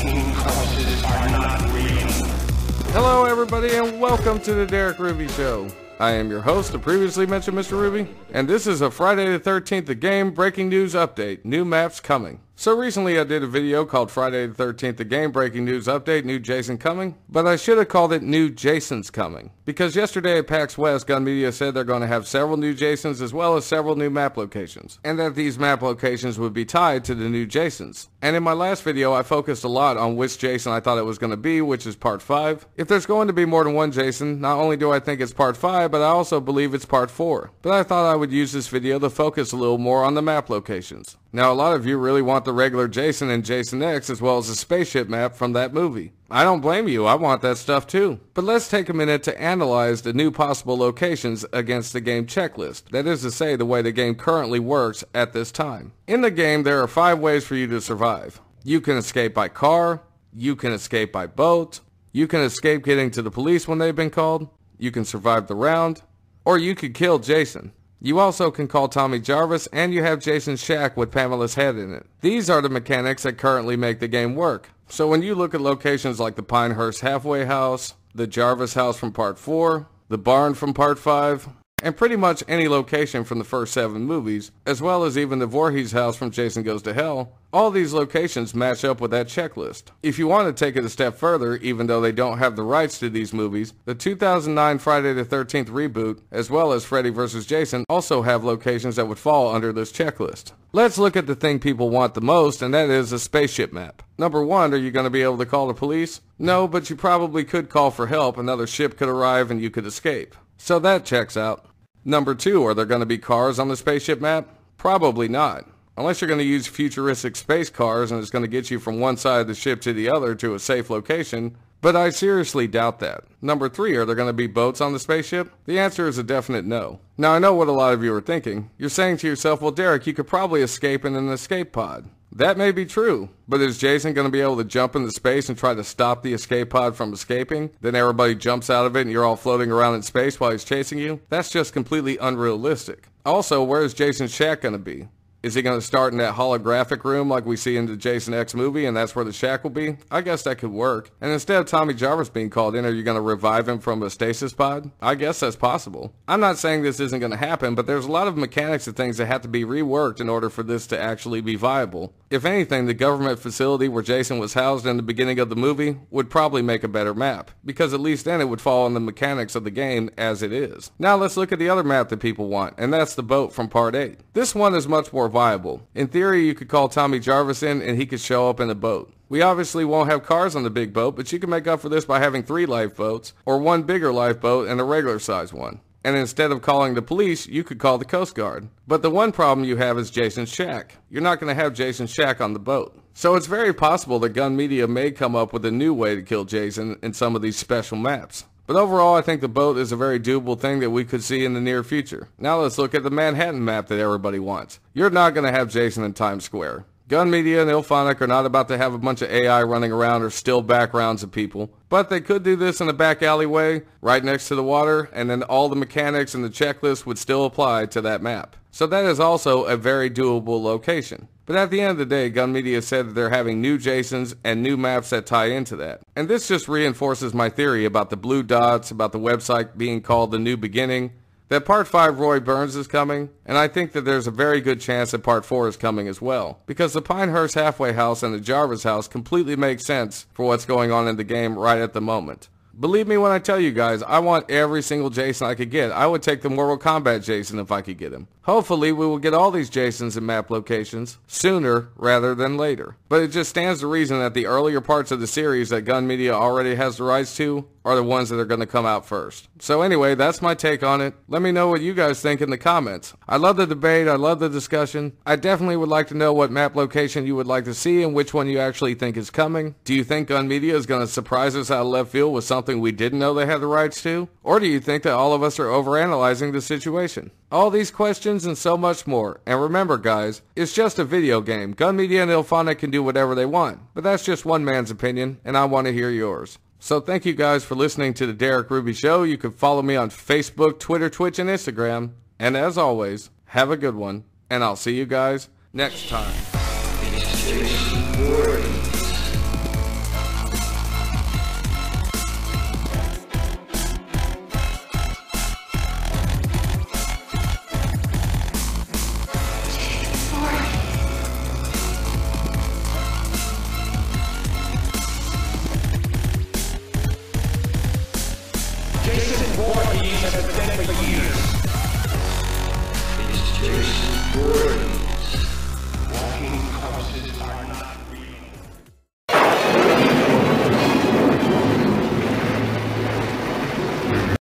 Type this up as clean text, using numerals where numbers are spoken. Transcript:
walking corpses are not real. Hello everybody and welcome to the Derek Ruby Show. I am your host, the previously mentioned Mr. Ruby, and this is a Friday the 13th The Game breaking news update. New maps coming. So recently I did a video called Friday the 13th The Game breaking news update, new Jason coming, but I should have called it new Jason's coming. Because yesterday at PAX West, Gun Media said they're going to have several new Jasons as well as several new map locations, and that these map locations would be tied to the new Jasons. And in my last video I focused a lot on which Jason I thought it was going to be, which is part 5. If there's going to be more than one Jason, not only do I think it's part 5, but I also believe it's part 4. But I thought I would use this video to focus a little more on the map locations. Now a lot of you really want the regular Jason and Jason X as well as the spaceship map from that movie. I don't blame you, I want that stuff too. But let's take a minute to analyze the new possible locations against the game checklist. That is to say, the way the game currently works at this time. In the game there are 5 ways for you to survive. You can escape by car, you can escape by boat, you can escape getting to the police when they've been called, you can survive the round, or you could kill Jason. You also can call Tommy Jarvis, and you have Jason's shack with Pamela's head in it. These are the mechanics that currently make the game work. So when you look at locations like the Pinehurst halfway house, the Jarvis house from part 4, the barn from part 5, and pretty much any location from the first 7 movies, as well as even the Voorhees house from Jason Goes to Hell, all these locations match up with that checklist. If you want to take it a step further, even though they don't have the rights to these movies, the 2009 Friday the 13th reboot, as well as Freddy vs. Jason, also have locations that would fall under this checklist. Let's look at the thing people want the most, and that is a spaceship map. Number 1, are you going to be able to call the police? No, but you probably could call for help, another ship could arrive and you could escape. So that checks out. Number 2, are there going to be cars on the spaceship map? Probably not. Unless you're going to use futuristic space cars and it's going to get you from one side of the ship to the other to a safe location, but I seriously doubt that. Number 3, are there going to be boats on the spaceship? The answer is a definite no. Now I know what a lot of you are thinking. You're saying to yourself, well Derek, you could probably escape in an escape pod. That may be true, but is Jason going to be able to jump into space and try to stop the escape pod from escaping? Then everybody jumps out of it and you're all floating around in space while he's chasing you? That's just completely unrealistic. Also, where is Jason's shack going to be? Is he going to start in that holographic room like we see in the Jason X movie and that's where the shack will be? I guess that could work. And instead of Tommy Jarvis being called in, are you going to revive him from a stasis pod? I guess that's possible. I'm not saying this isn't going to happen, but there's a lot of mechanics and things that have to be reworked in order for this to actually be viable. If anything, the government facility where Jason was housed in the beginning of the movie would probably make a better map, because at least then it would fall on the mechanics of the game as it is. Now let's look at the other map that people want, and that's the boat from part 8. This one is much more viable. In theory, you could call Tommy Jarvis in and he could show up in a boat. We obviously won't have cars on the big boat, but you can make up for this by having 3 lifeboats, or 1 bigger lifeboat and a regular size one. And instead of calling the police, you could call the Coast Guard. But the one problem you have is Jason's shack. You're not going to have Jason's shack on the boat. So it's very possible that Gun Media may come up with a new way to kill Jason in some of these special maps. But overall, I think the boat is a very doable thing that we could see in the near future. Now let's look at the Manhattan map that everybody wants. You're not going to have Jason in Times Square. Gun Media and Ilphonic are not about to have a bunch of AI running around or still backgrounds of people, but they could do this in a back alleyway right next to the water, and then all the mechanics and the checklist would still apply to that map. So that is also a very doable location. But at the end of the day, Gun Media said that they're having new Jasons and new maps that tie into that. And this just reinforces my theory about the blue dots, about the website being called The New Beginning, that Part 5 Roy Burns is coming, and I think that there's a very good chance that Part 4 is coming as well. Because the Pinehurst halfway house and the Jarvis house completely make sense for what's going on in the game right at the moment. Believe me when I tell you guys, I want every single Jason I could get. I would take the Mortal Kombat Jason if I could get him. Hopefully we will get all these Jasons in map locations sooner rather than later. But it just stands to reason that the earlier parts of the series that Gun Media already has the rights to are the ones that are going to come out first. So anyway, that's my take on it. Let me know what you guys think in the comments. I love the debate. I love the discussion. I definitely would like to know what map location you would like to see and which one you actually think is coming. Do you think Gun Media is going to surprise us out of left field with something we didn't know they had the rights to? Or do you think that all of us are overanalyzing the situation? All these questions and so much more. And remember guys, it's just a video game. Gun Media and Ilphonic can do whatever they want. But that's just one man's opinion, and I want to hear yours. So thank you guys for listening to the Derek Ruby Show. You can follow me on Facebook, Twitter, Twitch, and Instagram. And as always, have a good one, and I'll see you guys next time. has been dead for years.